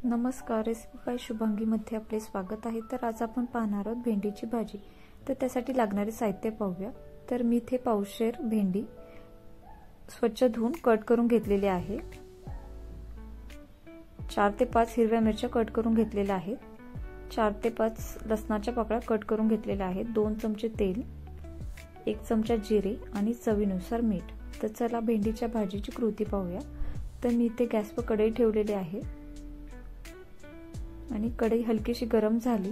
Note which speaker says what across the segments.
Speaker 1: नमस्कार, recipe bye शुभांगीमध्ये आपले स्वागत आहे। तर आज आपण पाहणार आहोत भेंडीची भाजी। तर त्यासाठी लागणारे साहित्य पाहूया। तर मी इथे पावशेर भेंडी स्वच्छ धुवून कट करून घेतलेली आहे। 4 ते 5 हिरव्या मिरच्या कट करून घेतलेल्या आहेत। 4 ते 5 लसणाच्या पाकळ्या कट करून घेतलेल्या आहेत। 2 चमचे तेल, 1 चमचा जिरे आणि चवीनुसार मीठ। तर चला भेंडीच्या भाजीची कृती पाहूया। तर मी इथे गॅसवर कढई ठेवलेली आहे आणि कढई हलकीशी गरम झाली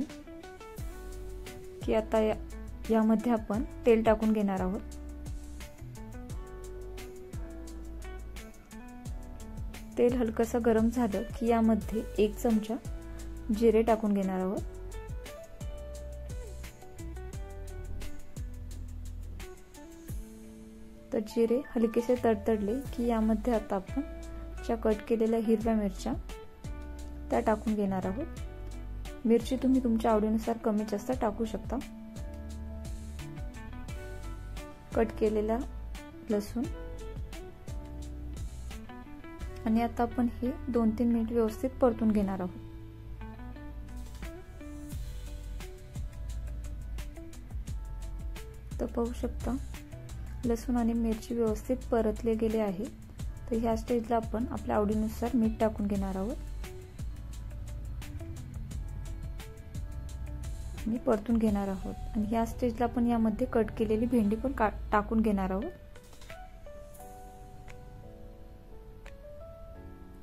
Speaker 1: की आता यामध्ये आपण तेल टाकून घेणार आहोत। तेल हलकसं गरम झालं की यामध्ये 1 चमचा जिरे टाकून घेणार आहोत। तर जिरे हलकेसे तडतडले की यामध्ये आता आपण ज्या कट केलेल्या हिरव्या मिरच्या त्या टाकून घेणार आहोत। मिरची तुम्ही तुमच्या आवडीनुसार कमी जास्त टाकू शकता। कट केलेला लसूण आणि आता आपण हे 2-3 मिनिट व्यवस्थित परतून घेणार आहोत। तर पाहू शकता लसूण आणि मिरची व्यवस्थित परतले गेले आहे। तर ह्या स्टेजला आपण आपल्या आवडीनुसार मीठ टाकून घेणार आहोत आणि परतून घेणार आहोत। आणि ह्या स्टेजला आपण यामध्ये कट केलेली भेंडी पण टाकून घेणार आहोत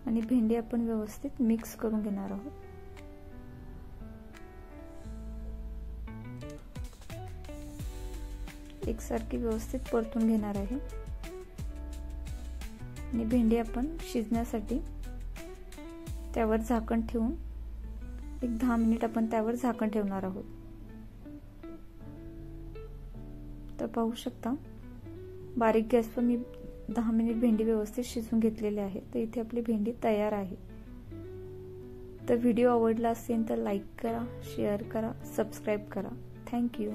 Speaker 1: आणि भेंडी आपण व्यवस्थित मिक्स करून घेणार आहोत। एकसारखी व्यवस्थित परतून घेणार आहे आणि भेंडी आपण शिजण्यासाठी त्यावर झाकण ठेवून 10 मिनिट आपण त्यावर झाकण ठेवणार आहोत। तर पाहू शकता बारीक गॅसवर मी 10 मिनिट भेंडी व्यवस्थित शिजवून घेतलेली आहे। तर इथे आपली भेंडी तयार आहे। तर व्हिडिओ आवडला असेल तर लाईक करा, शेअर करा, सबस्क्राईब करा। Thank you.